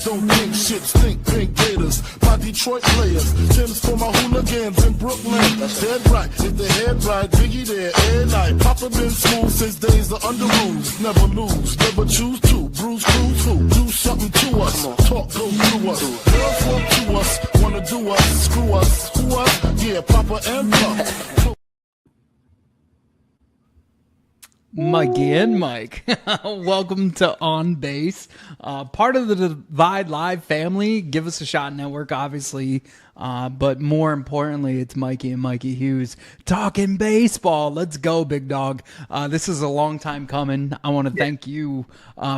Don't think shit, stink pink gators. My Detroit players, Tim's for my hooligans in Brooklyn. Dead right, if the head right, Biggie there, every night. Papa been smooth since days of under rules. Never lose, never choose to. Bruise, cruise, who? Do something to us. Talk, go through us. Girls want to us, wanna do us, screw us. Who us? Yeah, Papa and Pop. Mikey and Mike, welcome to On Base, part of the Divide Live family. Give Us a Shot Network, obviously, but more importantly, it's Mikey and Mikey Hughes talking baseball. Let's go, big dog. This is a long time coming. I want to thank you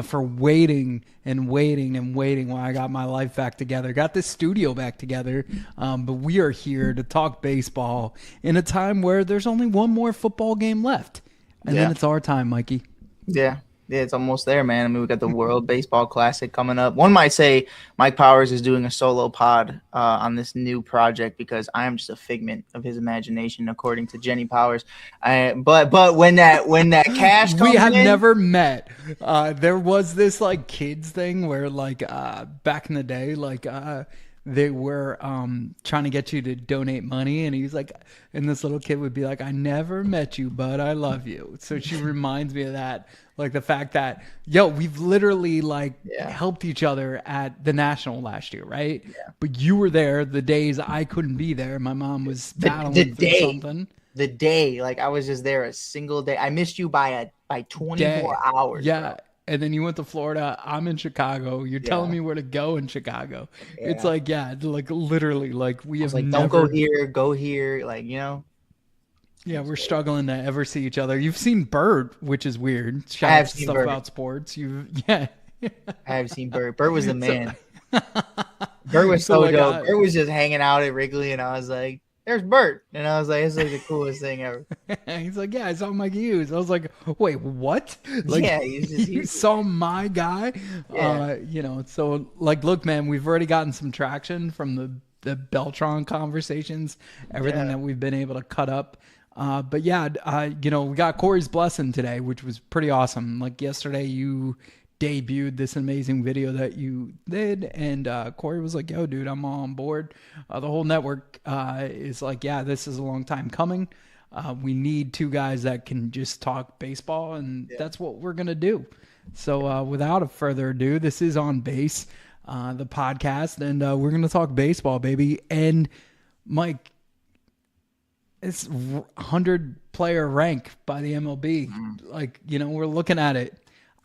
for waiting and waiting and waiting while I got my life back together, got this studio back together, but we are here to talk baseball in a time where there's only one more football game left. And then it's our time, Mikey. Yeah, it's almost there, man. I mean, we got the World Baseball Classic coming up. One might say Mike Powers is doing a solo pod on this new project because I am just a figment of his imagination, according to Jenny Powers. But when that cash comes we have in, never met. There was this like kids thing where like back in the day, like they were trying to get you to donate money, and he's like, and this little kid would be like, I never met you, but I love you. So she reminds me of that, like the fact that, we've literally like helped each other at the National last year, right? Yeah. But you were there the days I couldn't be there. My mom was battling through something. The day, like I was just there a single day. I missed you by 24 hours. Yeah. Bro. And then you went to Florida. I'm in Chicago. You're telling me where to go in Chicago. Yeah. It's like, like literally, like we have like, never... don't go here, like, you know. Yeah, we're struggling to ever see each other. You've seen Bird, which is weird. Shout out to stuff about sports. I have seen Bird. Bird was the man. Bird was so dope. Bird was just hanging out at Wrigley, and I was like, there's Bert. And I was like, it's like the coolest thing ever. He's like, I saw Mikey Hughes. I was like, wait, what? Like, you saw my guy? Yeah. So like, look, man, we've already gotten some traction from the Beltron conversations, everything that we've been able to cut up. But we got Corey's blessing today, which was pretty awesome. Like yesterday, you debuted this amazing video that you did, and Corey was like, yo, dude, I'm all on board. The whole network is like, this is a long time coming. We need two guys that can just talk baseball, and that's what we're gonna do. So without a further ado, this is On Base, the podcast, and we're gonna talk baseball, baby. And Mike, it's 100 player rank by the MLB. Like, we're looking at it.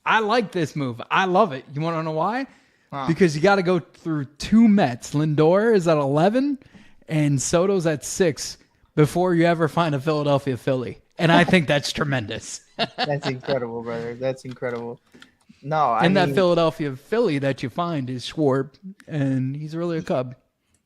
I like this move. I love it. You want to know why? Because you got to go through two Mets. Lindor is at 11 and Soto's at 6 before you ever find a Philadelphia Philly. And I think that's tremendous. That's incredible, brother. That's incredible. No, that Philadelphia Philly that you find is Schwarb, and he's really a Cub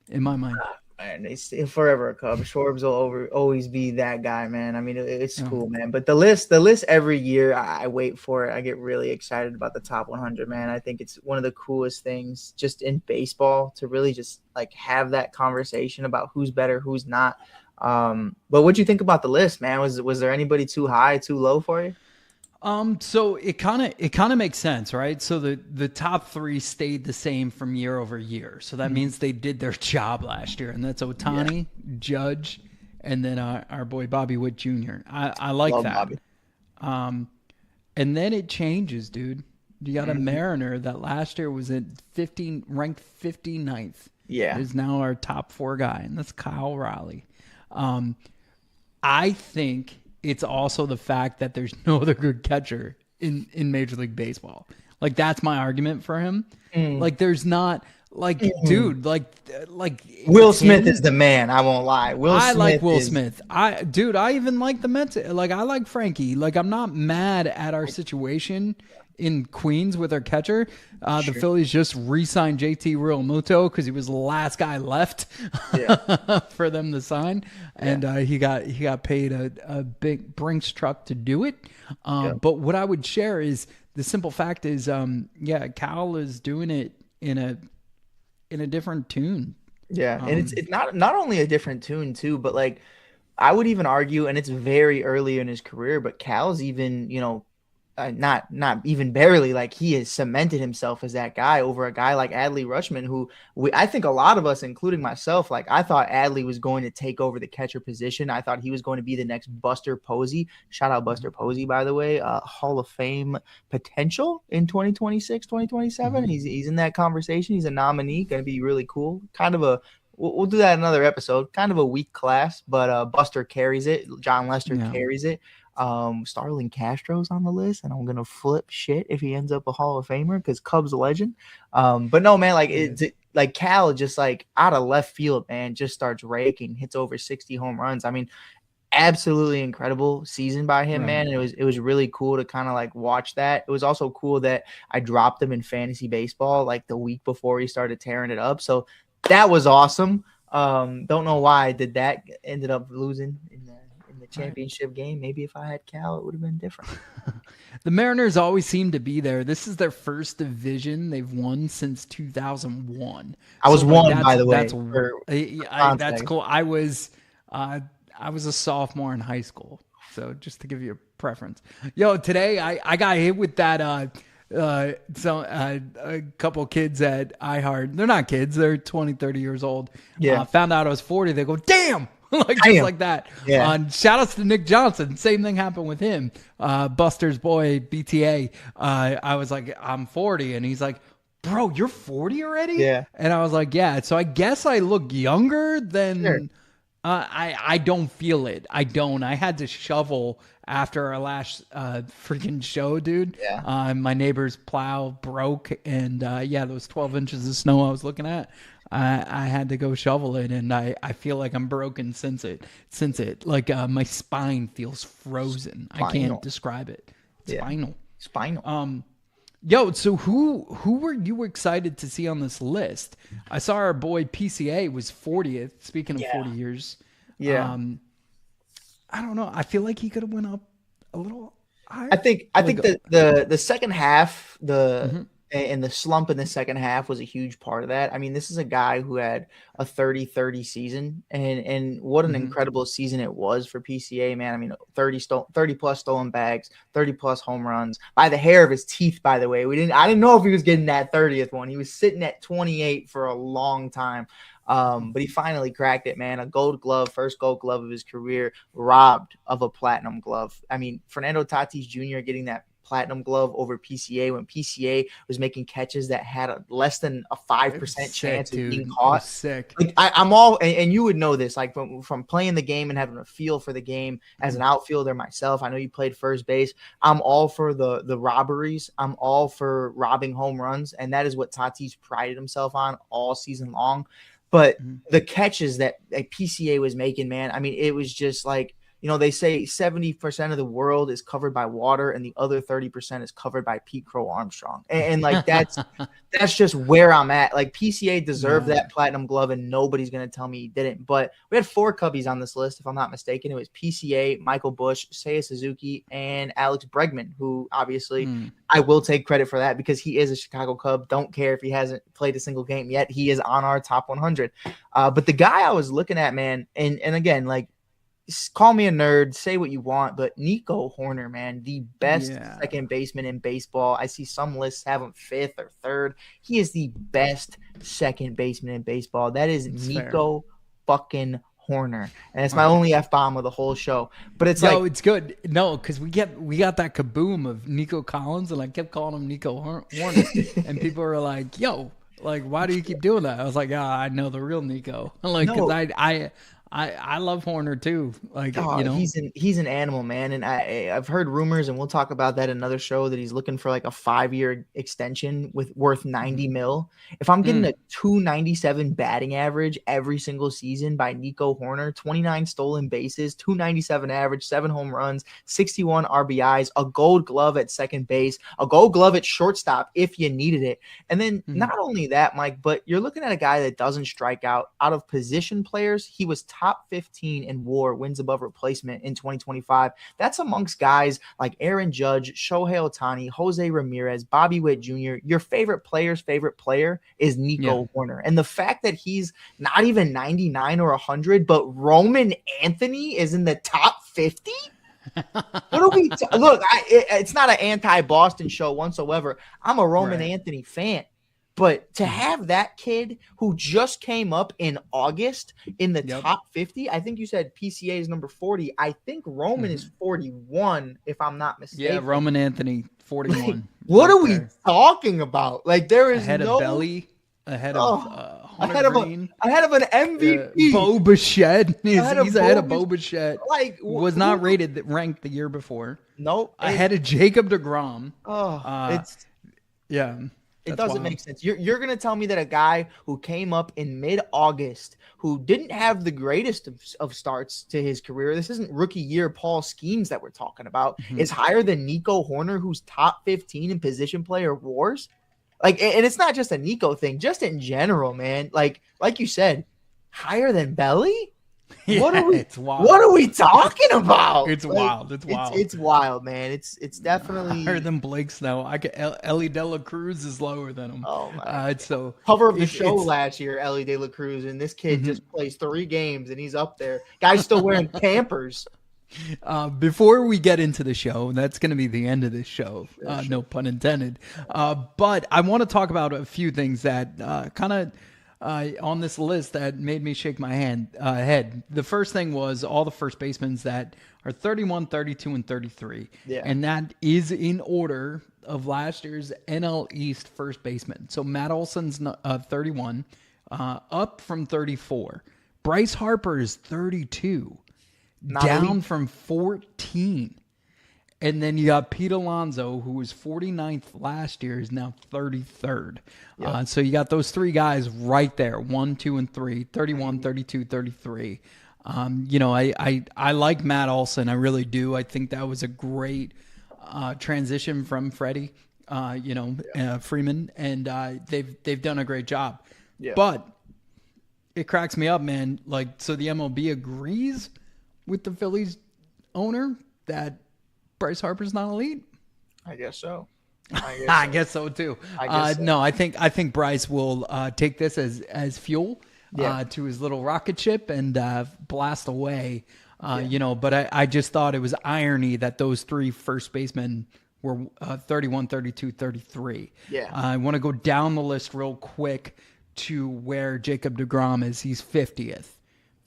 in my mind. And it's forever a Cub. Schwarb's will always be that guy, man. I mean, it's cool, man. But the list every year, I wait for it. I get really excited about the top 100, man. I think it's one of the coolest things just in baseball to really just like have that conversation about who's better, who's not. But what'd you think about the list, man? Was there anybody too high, too low for you? So it kind of makes sense, right? So the top three stayed the same from year over year. So that means they did their job last year, and that's Ohtani, Judge, and then our boy Bobby Witt Jr. I like that. Bobby. And then it changes, dude. You got a Mariner that last year was at ranked 59th. Yeah, is now our top 4 guy, and that's Kyle Raleigh. I think it's also the fact that there's no other good catcher in Major League Baseball. Like, that's my argument for him. Like, there's not, like, dude, like Will Smith is the man. I won't lie. I like Will Smith. I even like the Mets. Like, I like Frankie. Like, I'm not mad at our situation in Queens with our catcher. The Phillies just re-signed JT Realmuto because he was the last guy left for them to sign, and he got paid a big Brinks truck to do it. But what I would share is the simple fact is, Cal is doing it in a different tune. Yeah, and it's not only a different tune too, but like I would even argue, and it's very early in his career, but Cal's even not even barely, like he has cemented himself as that guy over a guy like Adley Rutschman, who I think a lot of us, including myself, like I thought Adley was going to take over the catcher position. I thought he was going to be the next Buster Posey. Shout out Buster Posey, by the way, Hall of Fame potential in 2026, 2027. He's in that conversation. He's a nominee, going to be really cool. Kind of a, we'll do that in another episode. Kind of a weak class, but Buster carries it. John Lester carries it. Starlin Castro's on the list, and I'm gonna flip shit if he ends up a Hall of Famer because Cubs legend. But no, man, like like Cal just like out of left field, man, just starts raking, hits over 60 home runs. I mean, absolutely incredible season by him, man. And it was really cool to kind of like watch that. It was also cool that I dropped him in fantasy baseball like the week before he started tearing it up. So that was awesome. Don't know why I did that. Ended up losing in the championship game. Maybe if I had Cal, it would have been different. The Mariners always seem to be there. This is their first division they've won since 2001. I was one, by the way. That's cool. I was a sophomore in high school, so just to give you a preference. Yo, today I got hit with that. A couple kids at iHeart. They're not kids. They're 20, 30 years old. Yeah. Found out I was 40. They go, damn. Just like that. Yeah. Shout outs to Nick Johnson. Same thing happened with him. Buster's boy, BTA. I was like, I'm 40. And he's like, bro, you're 40 already? Yeah. And I was like, yeah. So I guess I look younger than Sure. I don't feel it. I don't. I had to shovel after our last freaking show, dude. Yeah. My neighbor's plow broke. And those 12 inches of snow I was looking at. I had to go shovel it, and I feel like I'm broken since it. Like my spine feels frozen. Spinal. I can't describe it. It's Spinal. Yo, so who were you excited to see on this list? I saw our boy PCA was 40th. Speaking of 40 years, yeah. I don't know. I feel like he could have went up a little higher. I think that the second half, and the slump in the second half was a huge part of that. I mean, this is a guy who had a 30-30 season, and what an incredible season it was for PCA, man. I mean, 30 plus stolen bags, 30 plus home runs by the hair of his teeth, by the way. I didn't know if he was getting that 30th one. He was sitting at 28 for a long time. But he finally cracked it, man. A gold glove, first gold glove of his career, robbed of a platinum glove. I mean, Fernando Tatis Jr. getting that platinum glove over PCA when PCA was making catches that had less than a 5% chance of being caught. Sick. Like I'm all, and you would know this, like from playing the game and having a feel for the game as an outfielder myself. I know you played first base. I'm all for the robberies. I'm all for robbing home runs, and that is what Tatis prided himself on all season long. But the catches that PCA was making, man, I mean, it was just like, you know, they say 70% of the world is covered by water and the other 30% is covered by Pete Crow Armstrong. And like, that's just where I'm at. Like PCA deserved that platinum glove and nobody's going to tell me he didn't. But we had 4 Cubbies on this list, if I'm not mistaken. It was PCA, Michael Busch, Seiya Suzuki, and Alex Bregman, who obviously I will take credit for that because he is a Chicago Cub. Don't care if he hasn't played a single game yet. He is on our top 100. But the guy I was looking at, man, and again, like, call me a nerd, say what you want, but Nico Hoerner, man, the best second baseman in baseball. I see some lists have him 5th or 3rd. He is the best second baseman in baseball. That is Nico fucking Hoerner, and it's my only F-bomb of the whole show. But it's it's good. No, because we got that kaboom of Nico Collins, and I kept calling him Nico Hoerner, and people were like, "Yo, like, why do you keep doing that?" I was like, I know the real Nico. Like, because I love Hoerner too. Like, you know, he's an animal, man. And I've heard rumors, and we'll talk about that in another show, that he's looking for like a 5-year extension worth $90 million. If I'm getting a 297 batting average every single season by Nico Hoerner, 29 stolen bases, 297 average, 7 home runs, 61 RBIs, a gold glove at second base, a gold glove at shortstop if you needed it. And then not only that, Mike, but you're looking at a guy that doesn't strike out. Out of position players, he was top 15 in WAR, wins above replacement, in 2025. That's amongst guys like Aaron Judge, Shohei Ohtani, Jose Ramirez, Bobby Witt Jr. Your favorite player's favorite player is Nico Hoerner. And the fact that he's not even 99 or 100, but Roman Anthony is in the top 50? What do we look? It's not an anti-Boston show whatsoever. I'm a Roman Anthony fan. But to have that kid who just came up in August in the top 50, I think you said PCA is number 40. I think Roman is 41, if I'm not mistaken. Yeah, Roman Anthony, 41. What are we talking about? Like, there is ahead of Belly, ahead of Hunter Green, ahead of an MVP. Bo Bichette. He's ahead of Bo Bichette. Like, was not ranked the year before. Nope. Ahead of Jacob deGrom. It doesn't make sense. You're going to tell me that a guy who came up in mid-August, who didn't have the greatest of starts to his career, this isn't rookie year Paul Skeens that we're talking about, is higher than Nico Horner, who's top 15 in position player wars? Like, and it's not just a Nico thing, just in general, man. Like you said, higher than Belly? Yeah, what are we talking about? It's wild. It's wild. It's wild, man. It's definitely higher than Blake Snell. Ellie De La Cruz is lower than him. Oh my! So cover of the show last year, Ellie De La Cruz, and this kid just plays 3 games and he's up there. Guy's still wearing Pampers. Before we get into the show, that's going to be the end of this show. No pun intended. But I want to talk about a few things that kind of. On this list that made me shake my head. The first thing was all the first basemen that are 31, 32, and 33. Yeah. And that is in order of last year's NL East first baseman. So Matt Olson's 31, up from 34. Bryce Harper is 32, down from 14. And then you got Pete Alonso, who was 49th last year, is now 33rd. Yep. So you got those 3 guys right there, 1, 2, and 3, 31, 32, 33. I like Matt Olson. I really do. I think that was a great transition from Freddie, Freeman, and they've done a great job. Yeah. But it cracks me up, man. Like, so the MLB agrees with the Phillies owner that Bryce Harper's not elite? I guess so. I guess so too. No, I think Bryce will take this as fuel to his little rocket ship and blast away. But I just thought it was irony that those 3 first basemen were 31, 32, 33. Yeah. I want to go down the list real quick to where Jacob deGrom is. He's 50th.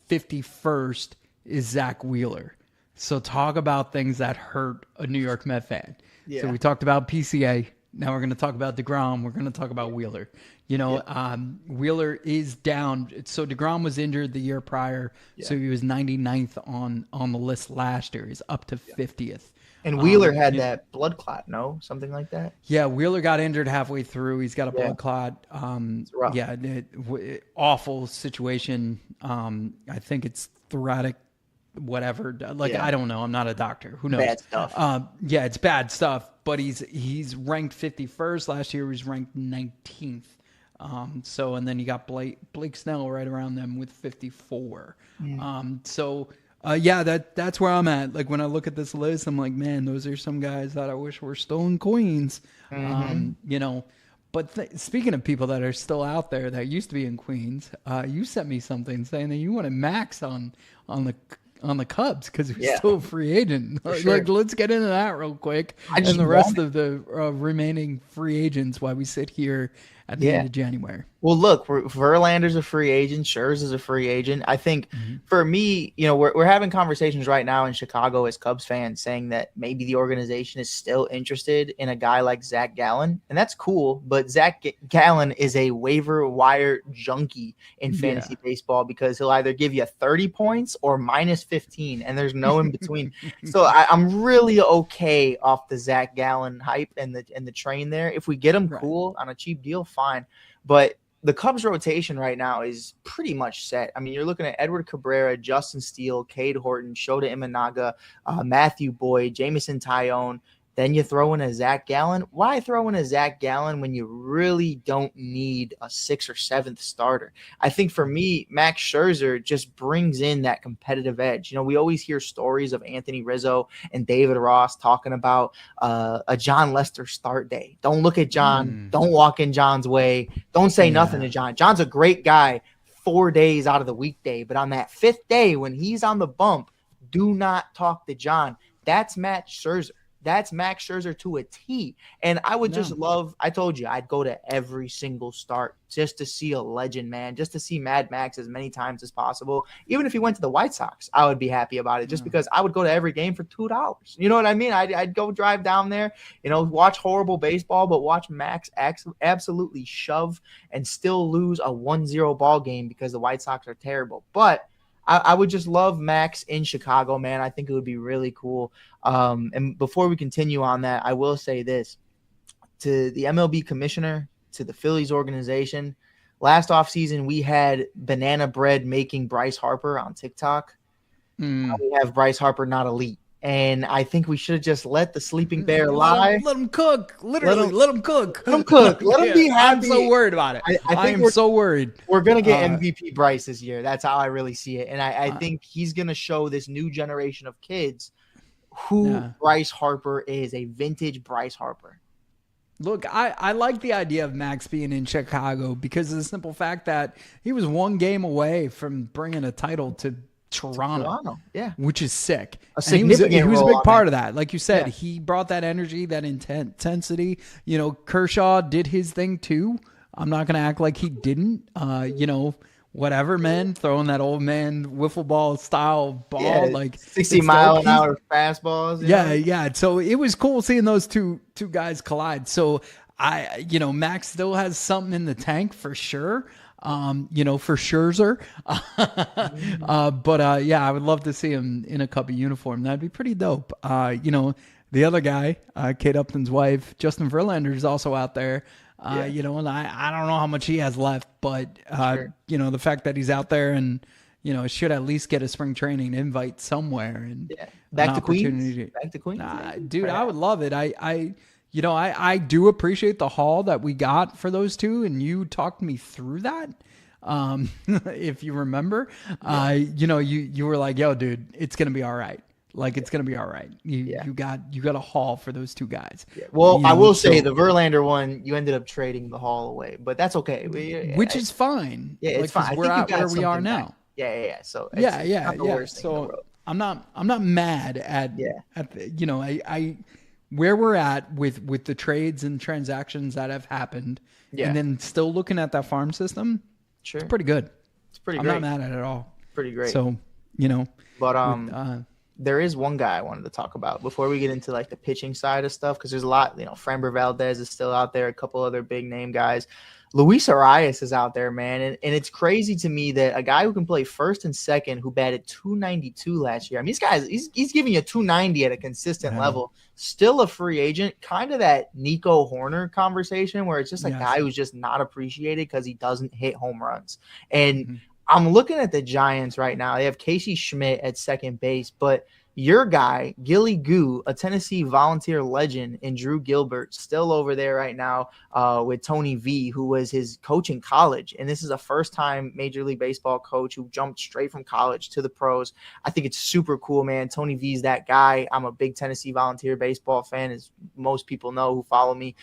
51st is Zach Wheeler. So talk about things that hurt a New York Met fan. Yeah. So we talked about PCA. Now we're going to talk about deGrom. We're going to talk about Wheeler. Wheeler is down. So deGrom was injured the year prior. Yeah. So he was 99th on the list last year. He's up to 50th. And Wheeler had that blood clot, no? Something like that? Yeah, Wheeler got injured halfway through. He's got a blood clot. It's rough. Yeah, awful situation. I think it's thoracic. Whatever, I don't know. I'm not a doctor. Who knows? Bad stuff. It's bad stuff. But he's ranked 51st. Last year he was ranked 19th. And then you got Blake Snell right around them with 54. That's where I'm at. Like when I look at this list, I'm like, man, those are some guys that I wish were still in Queens. But speaking of people that are still out there that used to be in Queens, you sent me something saying that you wanted Max on the Cubs because he's still a free agent. Sure. Like, let's get into that real quick. And the rest of the remaining free agents while we sit here at the end of January. Well, look, Verlander's a free agent. Scherzer's a free agent. I think for me, we're having conversations right now in Chicago as Cubs fans saying that maybe the organization is still interested in a guy like Zach Gallen. And that's cool. But Zach Gallen is a waiver wire junkie in fantasy baseball because he'll either give you 30 points or minus 15. And there's no in between. So I'm really okay off the Zach Gallen hype and the train there. If we get him cool on a cheap deal, fine. But the Cubs rotation right now is pretty much set. I mean, you're looking at Edward Cabrera, Justin Steele, Cade Horton, Shota Imanaga, Matthew Boyd, Jamison Tyone. Then you throw in a Zach Gallen. Why throw in a Zach Gallen when you really don't need a 6th or 7th starter? I think for me, Max Scherzer just brings in that competitive edge. We always hear stories of Anthony Rizzo and David Ross talking about a John Lester start day. Don't look at John. Don't walk in John's way. Don't say nothing to John. John's a great guy 4 days out of the weekday. But on that 5th day when he's on the bump, do not talk to John. That's Max Scherzer. That's Max Scherzer to a T. And I would just love, I told you, I'd go to every single start just to see a legend, man, just to see Mad Max as many times as possible. Even if he went to the White Sox, I would be happy about it just because I would go to every game for $2. You know what I mean? I'd go drive down there, watch horrible baseball, but watch Max absolutely shove and still lose a 1-0 ball game because the White Sox are terrible. But I would just love Max in Chicago, man. I think it would be really cool. And before we continue on that, I will say this to the MLB commissioner, to the Phillies organization. Last offseason, we had banana bread making Bryce Harper on TikTok. Now we have Bryce Harper not elite. And I think we should have just let the sleeping bear lie. Let him cook. Literally, let him cook. Let him cook. Let him be happy. I'm so worried about it. I am so worried. We're going to get MVP Bryce this year. That's how I really see it. And I think he's going to show this new generation of kids who Bryce Harper is, a vintage Bryce Harper. Look, I like the idea of Max being in Chicago because of the simple fact that he was one game away from bringing a title to Toronto, which is sick. He was a big part of that. Like you said, he brought that energy, that intensity. Kershaw did his thing too. I'm not going to act like he didn't. Whatever, man, throwing that old man wiffle ball style ball, like 60-mile-an-hour fastballs. Yeah. So it was cool seeing those two guys collide. So Max still has something in the tank for sure. For Scherzer. But I would love to see him in a Cubby uniform. That'd be pretty dope. The other guy, Kate Upton's wife, Justin Verlander, is also out there. And I don't know how much he has left, but the fact that he's out there and should at least get a spring training invite somewhere and back to Queens. Dude, I would love it. I do appreciate the haul that we got for those two, and you talked me through that. If you remember, you were like, "Yo, dude, it's gonna be all right. Like, it's gonna be all right. You got a haul for those two guys." Yeah. Well, I will say the Verlander one, you ended up trading the haul away, but that's okay. Which is fine. Yeah, it's fine. We're at where we are now. Yeah. So not the worst thing in the world. I'm not mad at I where we're at with the trades and transactions that have happened, and then still looking at that farm system, it's pretty good. It's pretty great. I'm not mad at it at all. Pretty great. So, but there is one guy I wanted to talk about before we get into like the pitching side of stuff, because there's a lot. Framber Valdez is still out there, a couple other big name guys. Luis Arias is out there, man, and it's crazy to me that a guy who can play first and second, who batted .292 last year. I mean, this guy he's giving you .290 at a consistent level. Still a free agent, kind of that Nico Horner conversation where it's just a guy who's just not appreciated because he doesn't hit home runs. And I'm looking at the Giants right now. They have Casey Schmidt at second base, but your guy, Gilly Goo, a Tennessee Volunteer legend, and Drew Gilbert, still over there right now with Tony V, who was his coach in college. And this is a first-time Major League Baseball coach who jumped straight from college to the pros. I think it's super cool, man. Tony V's that guy. I'm a big Tennessee Volunteer baseball fan, as most people know who follow me.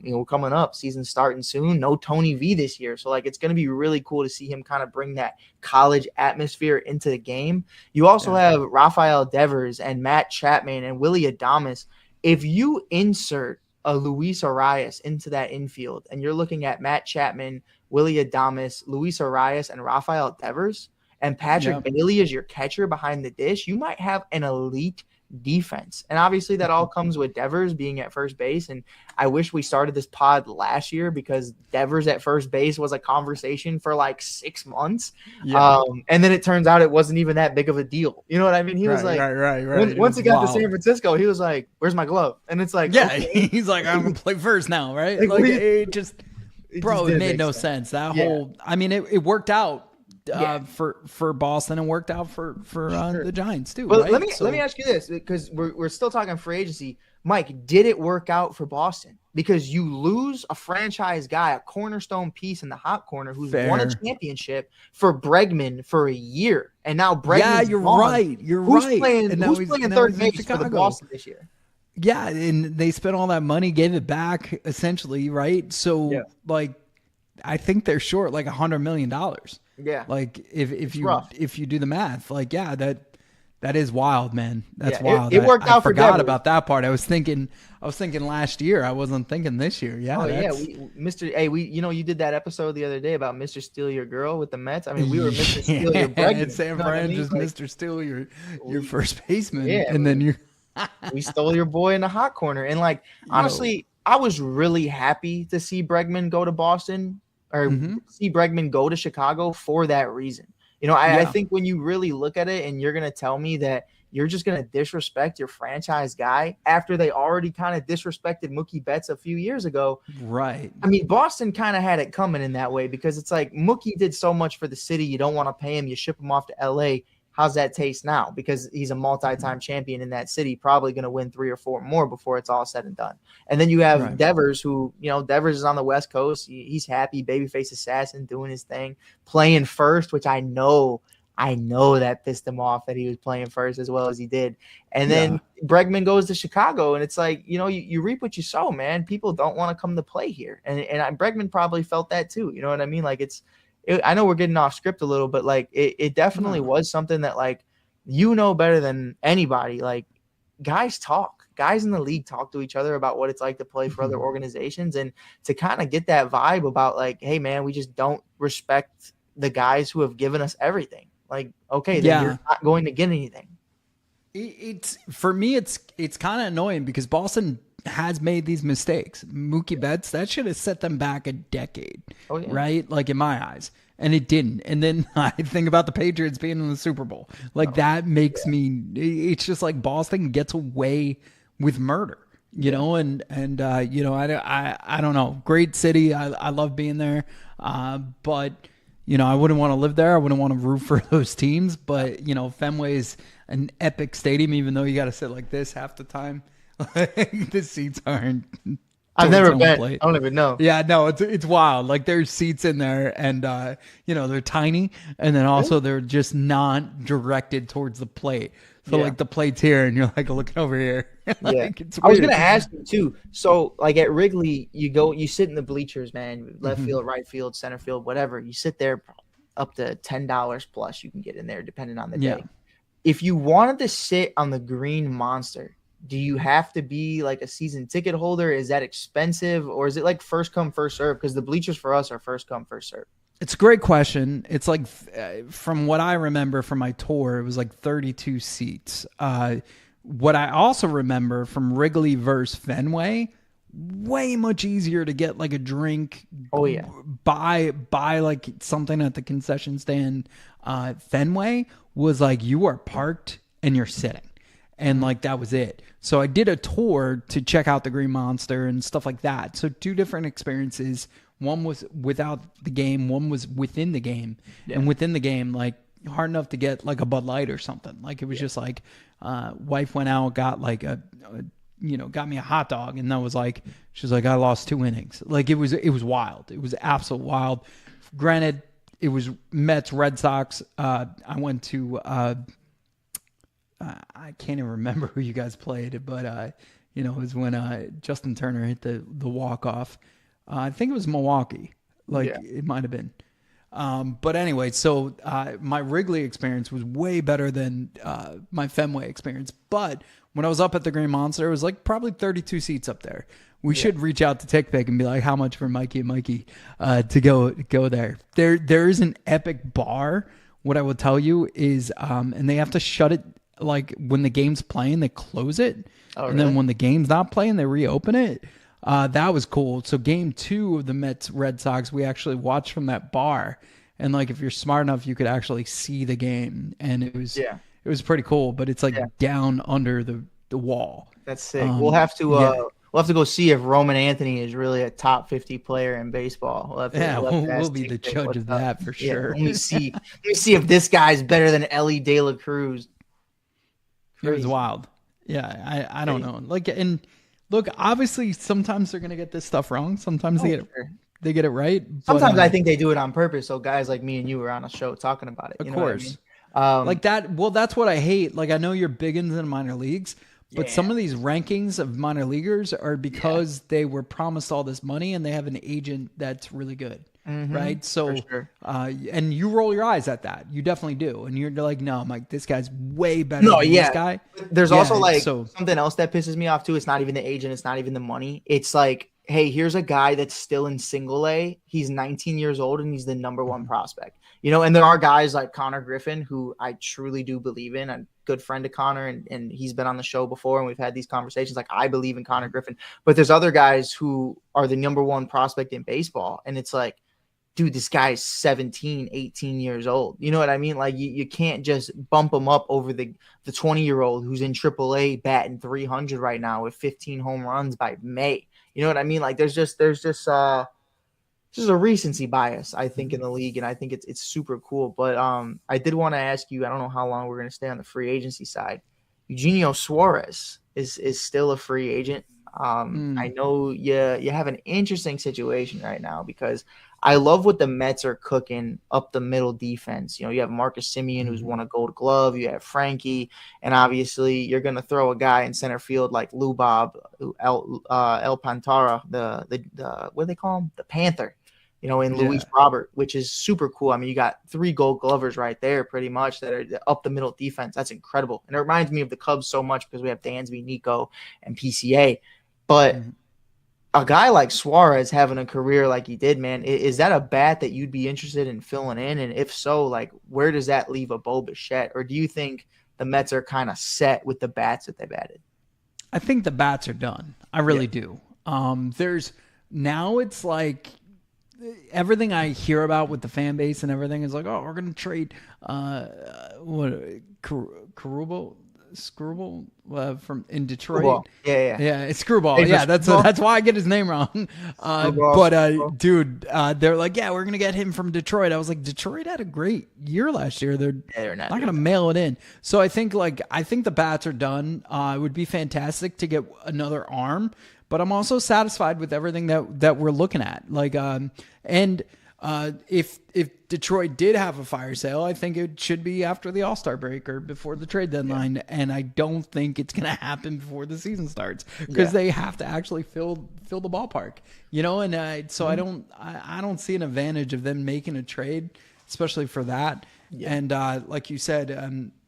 We're coming up. Season's starting soon. No Tony V this year. So, it's going to be really cool to see him kind of bring that college atmosphere into the game. You also have Rafael Devers and Matt Chapman and Willie Adames. If you insert a Luis Arias into that infield and you're looking at Matt Chapman, Willie Adames, Luis Arias, and Rafael Devers, and Patrick Bailey is your catcher behind the dish, you might have an elite defense. And obviously that all comes with Devers being at first base. And I wish we started this pod last year because Devers at first base was a conversation for 6 months. And then it turns out it wasn't even that big of a deal. You know what I mean? He was like, right. Once he got to San Francisco, he was like, "Where's my glove?" And it's like, okay. He's like, "I'm going to play first now." Right. It made no sense. That whole, it worked out. For Boston and worked out for the Giants too. Well, right? let me ask you this, because we're still talking free agency. Mike, did it work out for Boston? Because you lose a franchise guy, a cornerstone piece in the hot corner who's won a championship for Bregman for a year, and now Bregman. You're right. Who's playing third base for the Boston this year? Yeah, and they spent all that money, gave it back essentially, right? So I think they're short $100 million. Yeah. If you do the math, That is wild, man. That's Yeah, wild. it worked I out for forgot Devers. about that part. I was thinking last year. I wasn't thinking this year. Yeah. Oh yeah, you did that episode the other day about Mr. Steal Your Girl with the Mets. I mean, we were Mr. Steal Your Bregman. San Fran just Mr. Steal your first baseman, Yeah, and then you. we stole your boy in the hot corner. And like honestly, I was really happy to see Bregman go to Boston or see Bregman go to Chicago for that reason. You know, I think when you really look at it and you're going to tell me that you're just going to disrespect your franchise guy after they already kind of disrespected Mookie Betts a few years ago. Right. I mean, Boston kind of had it coming in that way because it's like Mookie did so much for the city. You don't want to pay him. You ship him off to LA. How's that taste now? Because he's a multi-time champion in that city, probably going to win 3 or 4 more before it's all said and done. And then you have Devers, who, you know, Devers is on the West Coast. He's happy, babyface assassin, doing his thing, playing first, which I know that pissed him off that he was playing first as well as he did. And then Bregman goes to Chicago, and it's like, you know, you reap what you sow, man. People don't want to come to play here. And Bregman probably felt that too. You know what I mean? Like I know we're getting off script a little, but like it definitely was something that, like, you know better than anybody. Like, guys in the league talk to each other about what it's like to play for other organizations, and to kind of get that vibe about like, hey man, we just don't respect the guys who have given us everything. Like, okay, then you're not going to get anything. It's for me, it's kind of annoying because Boston has made these mistakes. Mookie Betts, that should have set them back a decade, right? Like, in my eyes, and it didn't. And then I think about the Patriots being in the Super Bowl. Like, that makes me. It's just like Boston gets away with murder, you know. And you know, I don't know. Great city. I love being there, but you know, I wouldn't want to live there. I wouldn't want to root for those teams. But you know, Fenway is an epic stadium, even though you got to sit like this half the time. The seats aren't. I've never been. I don't even know. Yeah, no, it's wild. Like, there's seats in there, and you know, they're tiny, and then also they're just not directed towards the plate. So like the plate's here, and you're like looking over here. Like, it's weird. I was gonna ask you too. So like at Wrigley, you sit in the bleachers, man. Left field, right field, center field, whatever. You sit there, up to $10 plus. You can get in there depending on the day. If you wanted to sit on the Green Monster, do you have to be like a season ticket holder? Is that expensive, or is it like first come, first serve? Because the bleachers for us are first come, first serve. It's a great question. It's like, from what I remember from my tour, it was like 32 seats. What I also remember from Wrigley versus Fenway, way much easier to get like a drink. Oh yeah. Buy like something at the concession stand. Fenway was like, you are parked and you're sitting. And like, that was it. So I did a tour to check out the Green Monster and stuff like that. So 2 different experiences. One was without the game. One was within the game. And within the game, like, hard enough to get like a Bud Light or something. Like, it was just like, wife went out, got like got me a hot dog. And that was like, she's like, I lost 2 innings. Like, it was wild. It was absolute wild. Granted, it was Mets, Red Sox. I went to, I can't even remember who you guys played, but you know, it was when Justin Turner hit the walk-off. I think it was Milwaukee. It might have been. But anyway, so my Wrigley experience was way better than my Fenway experience. But when I was up at the Green Monster, it was like probably 32 seats up there. We should reach out to TickPick and be like, how much for Mikey and Mikey to go there? There is an epic bar. What I will tell you is, and they have to shut it. Like, when the game's playing, they close it. And then when the game's not playing, they reopen it. That was cool. So game 2 of the Mets Red Sox, we actually watched from that bar. And like, if you're smart enough, you could actually see the game. And it was pretty cool, but it's like down under the wall. That's sick. We'll have to go see if Roman Anthony is really a top 50 player in baseball. We'll be the judge of that for sure. Let me see if this guy's better than Ellie De La Cruz. Crazy. It was wild. Yeah, I don't know. Like, and look, obviously sometimes they're gonna get this stuff wrong. Sometimes they get it right. Sometimes I think they do it on purpose. So guys like me and you are on a show talking about it. Of course. Like that. Well, that's what I hate. Like, I know you're big into the minor leagues, but some of these rankings of minor leaguers are because they were promised all this money and they have an agent that's really good. right? So, sure. And you roll your eyes at that. You definitely do. And you're like, no, Mike, this guy's way better No, than this guy. There's also like something else that pisses me off too. It's not even the age and it's not even the money. It's like, hey, here's a guy that's still in single A. He's 19 years old and he's the number one prospect. You know, and there are guys like Connor Griffin, who I truly do believe in. I'm a good friend of Connor, and he's been on the show before, and we've had these conversations. Like, I believe in Connor Griffin. But there's other guys who are the number one prospect in baseball. And it's like, dude, this guy's 17, 18 years old. You know what I mean? Like, you can't just bump him up over the 20-year-old who's in AAA batting 300 right now with 15 home runs by May. You know what I mean? Like, there's just a recency bias, I think, in the league, and I think it's super cool. But I did want to ask you, I don't know how long we're going to stay on the free agency side. Eugenio Suarez is still a free agent. I know you have an interesting situation right now because I love what the Mets are cooking up the middle defense. You know, you have Marcus Semien, who's won a Gold Glove. You have Frankie, and obviously you're going to throw a guy in center field like Lubob, El Pantara, the what do they call him? The Panther. You know, in Luis Robert, which is super cool. I mean, you got 3 Gold Glovers right there pretty much that are up the middle defense. That's incredible. And it reminds me of the Cubs so much because we have Dansby, Nico, and PCA. But a guy like Suarez having a career like he did, man, is that a bat that you'd be interested in filling in? And if so, like, where does that leave a Bo Bichette? Or do you think the Mets are kind of set with the bats that they've added? I think the bats are done. I really do. It's like everything I hear about with the fan base and everything is like, oh, we're going to trade Screwball from in Detroit. Screwball. Yeah, it's Screwball. Yeah, that's why I get his name wrong. Dude, they're like, yeah, we're gonna get him from Detroit. I was like, Detroit had a great year last year. They're not gonna mail it in. So I think the bats are done. It would be fantastic to get another arm, but I'm also satisfied with everything that we're looking at. If Detroit did have a fire sale, I think it should be after the All-Star break or before the trade deadline. Yeah. And I don't think it's going to happen before the season starts because they have to actually fill the ballpark, you know? And so I don't see an advantage of them making a trade, especially for that. Yeah. And like you said,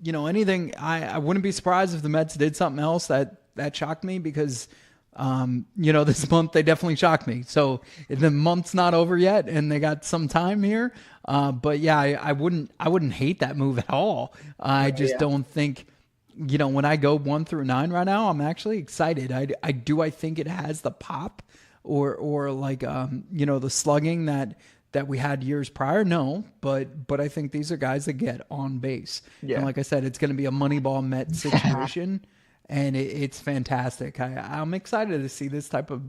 anything, I wouldn't be surprised if the Mets did something else that shocked me because this month they definitely shocked me. So the month's not over yet and they got some time here. But yeah, I wouldn't hate that move at all. I just don't think, when I go 1 through 9 right now, I'm actually excited. I think it has the pop or like, the slugging that we had years prior. No, but I think these are guys that get on base. Yeah. And like I said, it's going to be a Moneyball Met situation. And it's fantastic. I'm excited to see this type of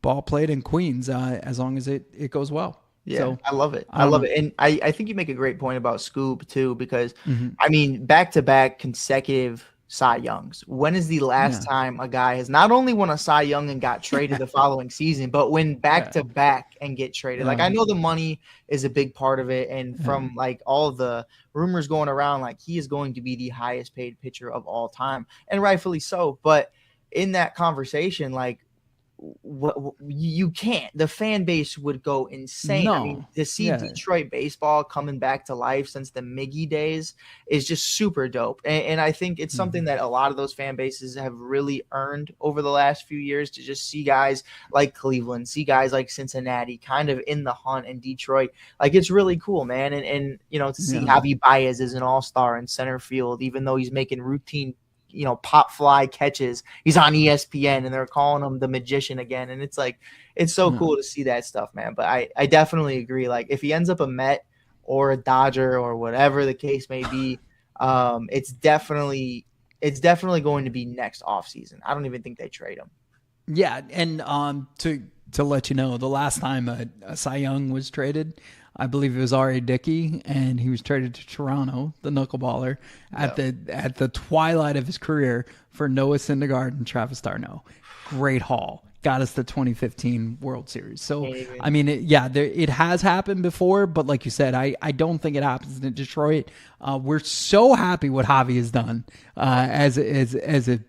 ball played in Queens as long as it goes well. Yeah, so, I love it. I love it. And I think you make a great point about Scoob, too, because, I mean, back-to-back consecutive Cy Youngs. When is the last time a guy has not only won a Cy Young and got traded the following season, but win back-to-back and get traded? Like, I know the money is a big part of it. And from, like, all the rumors going around, like, he is going to be the highest paid pitcher of all time. And rightfully so. But in that conversation, like, you can't. The fan base would go insane. I mean, to see Detroit baseball coming back to life since the Miggy days is just super dope. And I think it's something that a lot of those fan bases have really earned over the last few years, to just see guys like Cleveland, see guys like Cincinnati kind of in the hunt, and Detroit. Like, it's really cool, man. And to see Javi Baez as an all-star in center field, even though he's making routine pop fly catches. He's on ESPN and they're calling him the magician again. And it's like, it's so cool to see that stuff, man. But I definitely agree. Like, if he ends up a Met or a Dodger or whatever the case may be, it's definitely going to be next offseason. I don't even think they trade him. Yeah. And to let you know, the last time a Cy Young was traded, I believe it was R.A. Dickey, and he was traded to Toronto, the knuckleballer, at the twilight of his career for Noah Syndergaard and Travis d'Arnaud. Great haul. Got us the 2015 World Series. So, I mean, it has happened before, but like you said, I don't think it happens in Detroit. We're so happy what Javi has done as a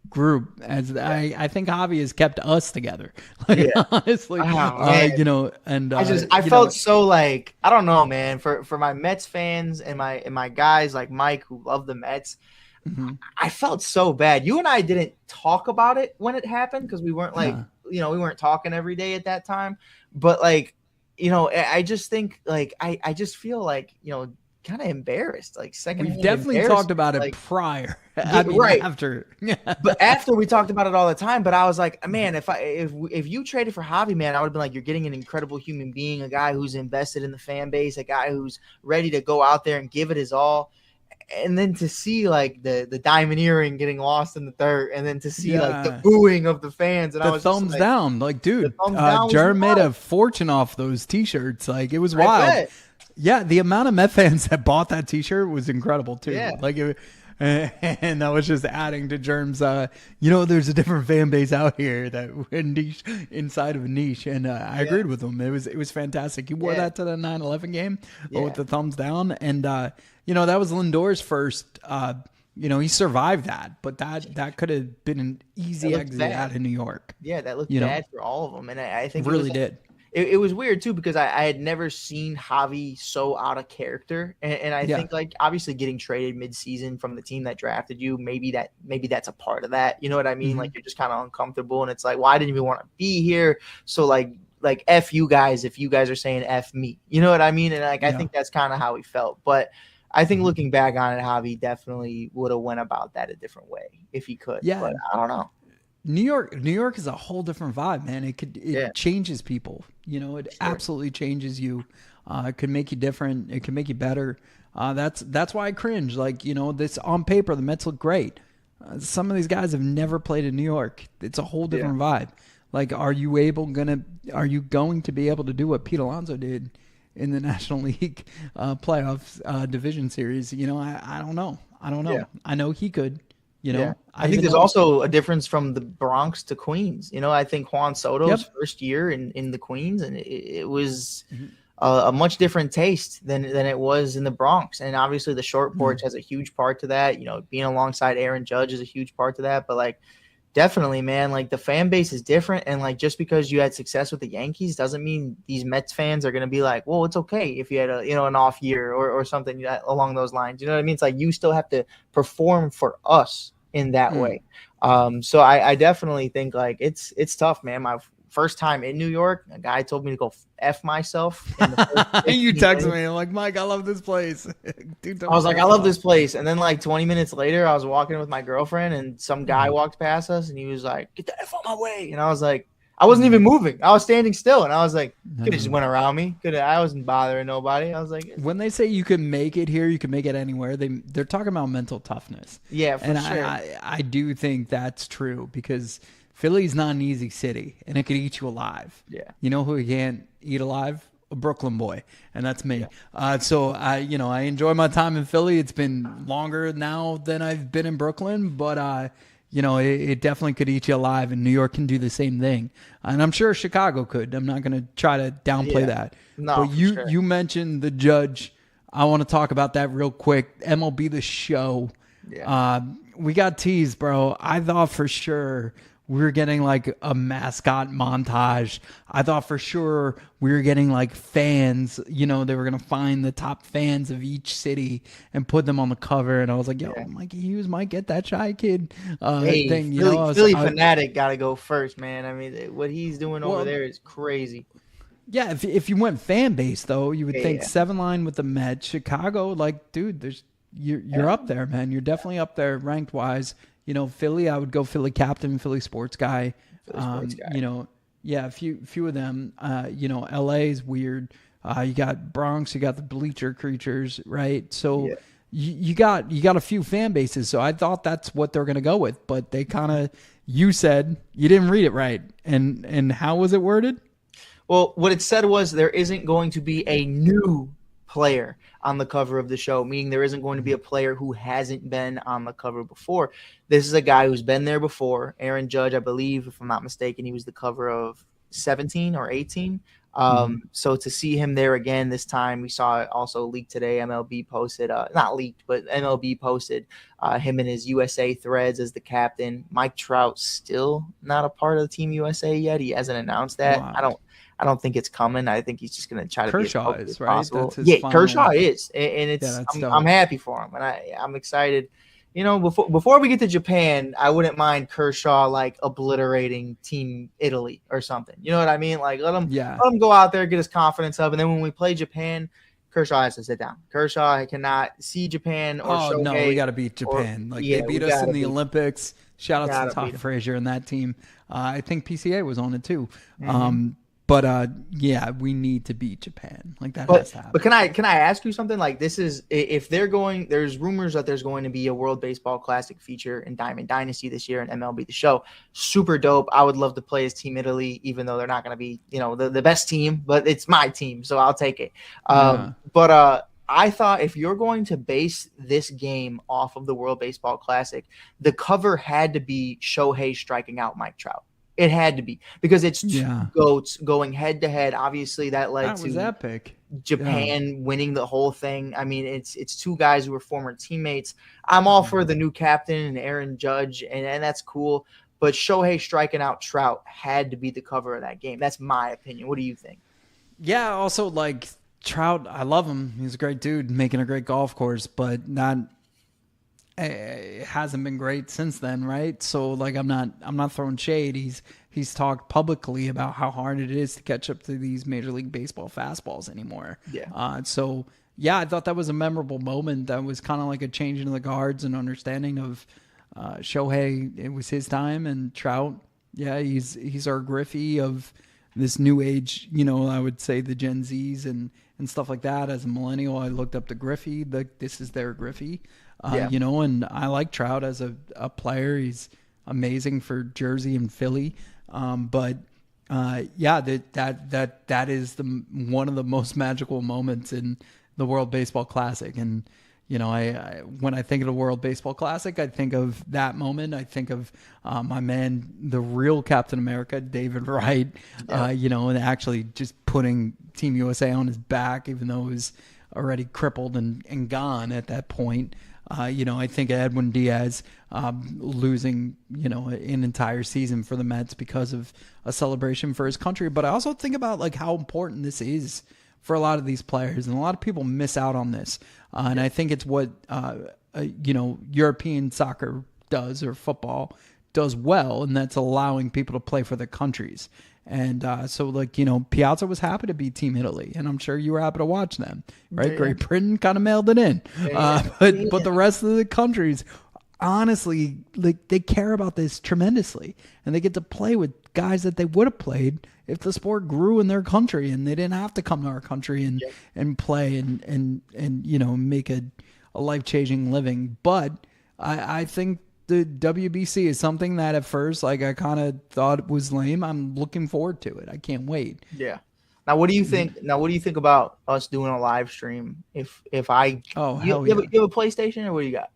group. I think Javi has kept us together. Like, honestly, and I felt so like, I don't know, man. For my Mets fans and my guys like Mike who love the Mets, I felt so bad. You and I didn't talk about it when it happened because we weren't we weren't talking every day at that time. But like, I just think like I just feel like kind of embarrassed. Like we've definitely talked about it prior. After. But after we talked about it all the time. But I was like, man, if you traded for Javi, man, I would have been like, you're getting an incredible human being, a guy who's invested in the fan base, a guy who's ready to go out there and give it his all. And then to see like the diamond earring getting lost in the third, and then to see like the booing of the fans, and I was thumbs down. Like, dude, Jerem made a fortune off those T-shirts. Like, it was wild. Yeah, the amount of Met fans that bought that T-shirt was incredible too. Yeah. Like, and that was just adding to Jerem's. There's a different fan base out here that niche inside of a niche, and I agreed with him. It was fantastic. He wore that to the 9/11 game with the thumbs down, and that was Lindor's first. He survived that, but that could have been an easy exit out of New York. Yeah, that looked bad for all of them, and I think really did. It was weird too because I had never seen Javi so out of character, and I think like obviously getting traded mid-season from the team that drafted you, maybe that's a part of that. You know what I mean? Like, you're just kind of uncomfortable, and it's like, well, I didn't even want to be here, so like F you guys if you guys are saying F me. You know what I mean? And like I think that's kind of how he felt, but I think looking back on it, Javi definitely would have went about that a different way if he could. Yeah, but I don't know. New York is a whole different vibe, man. It changes people. It absolutely changes you. It could make you different. It can make you better. That's why I cringe. Like, this on paper, the Mets look great. Some of these guys have never played in New York. It's a whole different vibe. Like, are you going to be able to do what Pete Alonso did in the National League playoffs division series? I don't know. Yeah. I know he could. I think there's also a difference from the Bronx to Queens. I think Juan Soto's first year in the Queens, and it was a much different taste than it was in the Bronx. And obviously the short porch has a huge part to that. Being alongside Aaron Judge is a huge part to that. But like, definitely, man, like the fan base is different. And like, just because you had success with the Yankees doesn't mean these Mets fans are going to be like, well, it's okay if you had an off year or something along those lines. You know what I mean? It's like, you still have to perform for us in that way. So I definitely think like it's tough, man. My first time in New York, a guy told me to go F myself. You texted me, I'm like, Mike, I love this place. Dude, I was like, I love this place. And then like 20 minutes later, I was walking with my girlfriend and some guy walked past us and he was like, get the F on my way. And I was like, I wasn't even moving. I was standing still. And I was like, could have just went around me. I wasn't bothering nobody. I was like, when they say you can make it here, you can make it anywhere, they're talking about mental toughness. Yeah, for sure. I do think that's true because Philly's not an easy city and it could eat you alive. Yeah. You know who you can't eat alive? A Brooklyn boy. And that's me. Yeah. So I enjoy my time in Philly. It's been longer now than I've been in Brooklyn, but it definitely could eat you alive, and New York can do the same thing. And I'm sure Chicago could. I'm not going to try to downplay that. No, but you mentioned the Judge. I want to talk about that real quick. MLB The Show. Yeah. We got teased, bro. I thought for sure we were getting like a mascot montage. I thought for sure we were getting like fans, they were going to find the top fans of each city and put them on the cover. And I was like, yo, Mikey Hughes might get that Shy Kid thing. Philly Fanatic got to go first, man. I mean, what he's doing over there is crazy. Yeah, if you went fan base, though, you would think 7 line with the Mets. Chicago, like, dude, you're up there, man. You're definitely up there ranked-wise. Philly, I would go Philly captain, Philly sports guy. A few of them. LA is weird. You got Bronx, you got the bleacher creatures, right? So you got a few fan bases. So I thought that's what they're gonna go with, but they kind of, you said you didn't read it right. And how was it worded? Well, what it said was there isn't going to be a new player on the cover of the show, meaning there isn't going to be a player who hasn't been on the cover before. This is a guy who's been there before. Aaron Judge, I believe, if I'm not mistaken, he was the cover of 17 or 18. So to see him there again this time, we saw it also leaked today. MLB posted, not leaked, but MLB posted him in his USA threads as the captain. Mike Trout still not a part of Team USA yet. He hasn't announced that. Wow. I don't think it's coming. I think he's just going to try to Kershaw be as is, right? possible. That's his final Kershaw one. is, and it's Yeah, I'm happy for him, and I'm excited. You know, before we get to Japan, I wouldn't mind Kershaw like obliterating Team Italy or something. You know what I mean? Like let him go out there, get his confidence up, and then when we play Japan, Kershaw has to sit down. Kershaw cannot see Japan or Shohei. No, we got to beat Japan. They beat us in the Olympics. Shout out to Todd Frazier and that team. I think PCA was on it too. But we need to beat Japan. Like that has to happen. But can I ask you something? Like this is if they're going. There's rumors that there's going to be a World Baseball Classic feature in Diamond Dynasty this year in MLB the Show. Super dope. I would love to play as Team Italy, even though they're not going to be the best team, but it's my team, so I'll take it. But I thought if you're going to base this game off of the World Baseball Classic, the cover had to be Shohei striking out Mike Trout. It had to be because it's two GOATs going head to head. Obviously, that led to epic. Japan winning the whole thing. I mean, it's two guys who were former teammates. I'm all for the new captain and Aaron Judge, and that's cool. But Shohei striking out Trout had to be the cover of that game. That's my opinion. What do you think? Yeah. Also, like Trout, I love him. He's a great dude, making a great golf course, but it hasn't been great since then, right? So like I'm not throwing shade. He's talked publicly about how hard it is to catch up to these Major League Baseball fastballs anymore. Yeah. I thought that was a memorable moment. That was kind of like a change in the guards and understanding of Shohei. It was his time, and Trout. Yeah, he's our Griffey of this new age. I would say the Gen Zs and stuff like that. As a millennial, I looked up to Griffey. This is their Griffey. And I like Trout as a player. He's amazing for Jersey and Philly. That is one of the most magical moments in the World Baseball Classic. And, when I think of the World Baseball Classic, I think of that moment. I think of my man, the real Captain America, David Wright, and actually just putting Team USA on his back, even though it was already crippled and gone at that point. I think Edwin Diaz losing, an entire season for the Mets because of a celebration for his country. But I also think about like how important this is for a lot of these players, and a lot of people miss out on this. And I think it's what European soccer does, or football does well, and that's allowing people to play for their countries. And Piazza was happy to be Team Italy, and I'm sure you were happy to watch them, right? Yeah. Great Britain kind of mailed it in. But the rest of the countries, honestly, like they care about this tremendously, and they get to play with guys that they would have played if the sport grew in their country, and they didn't have to come to our country and play and make a life-changing living. But I think the WBC is something that at first, like, I kind of thought was lame. I'm looking forward to it. I can't wait. Yeah. Now, what do you think? What do you think about us doing a live stream? If I you have a PlayStation, or what do you got?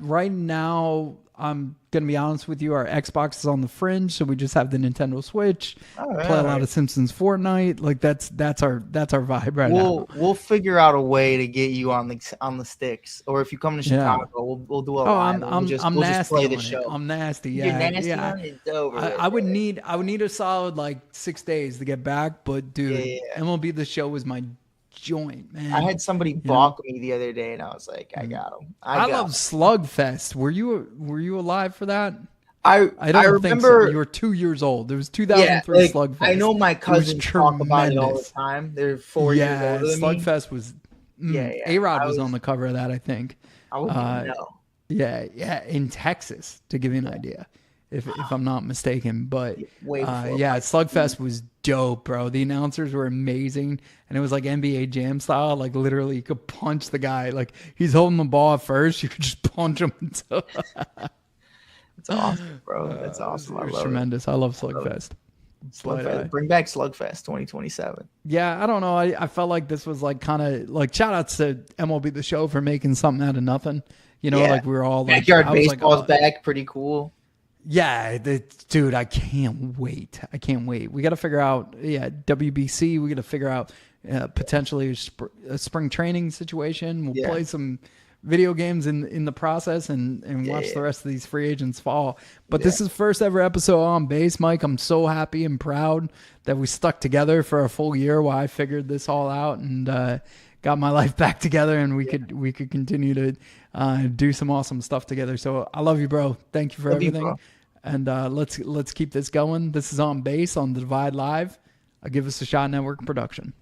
Right now, I'm gonna be honest with you. Our Xbox is on the fringe, so we just have the Nintendo Switch. Play a lot of Simpsons, Fortnite. Like that's our vibe right now. We'll figure out a way to get you on the sticks, or if you come to Chicago, we'll do a live. I'm nasty. Just play the show. I'm nasty. Yeah, you're nasty on it? It's over. I would need a solid like 6 days to get back, but dude, MLB the Show was my joint, man. I had somebody balk me the other day, and I was like, I got him. I love Slugfest. Were you alive for that? I remember think so. You were 2 years old. It was 2003 Slugfest. I know my cousins talk about it all the time. They're 4 years older than me. Slugfest was. A-Rod was on the cover of that, I think. I wouldn't know. Yeah, in Texas, to give you an idea. If I'm not mistaken, but Slugfest was dope, bro. The announcers were amazing, and it was like NBA Jam style. Like literally, you could punch the guy. Like he's holding the ball at first, you could just punch him. It's awesome, bro. That's awesome. It was tremendous. I love Slugfest. Bring back Slugfest 2027. Yeah, I don't know. I felt like this was like kind of like shout outs to MLB the Show for making something out of nothing. Like we were all like backyard baseball's back, pretty cool. Yeah, dude, I can't wait. We got to figure out, WBC. We got to figure out potentially a spring training situation. We'll play some video games in the process and watch the rest of these free agents fall. But this is first ever episode on base, Mike. I'm so happy and proud that we stuck together for a full year while I figured this all out and got my life back together, and we could continue to do some awesome stuff together. So I love you, bro. Thank you for everything. And let's keep this going. This is On Base on the Divide Live. Give Us a Shot Network production.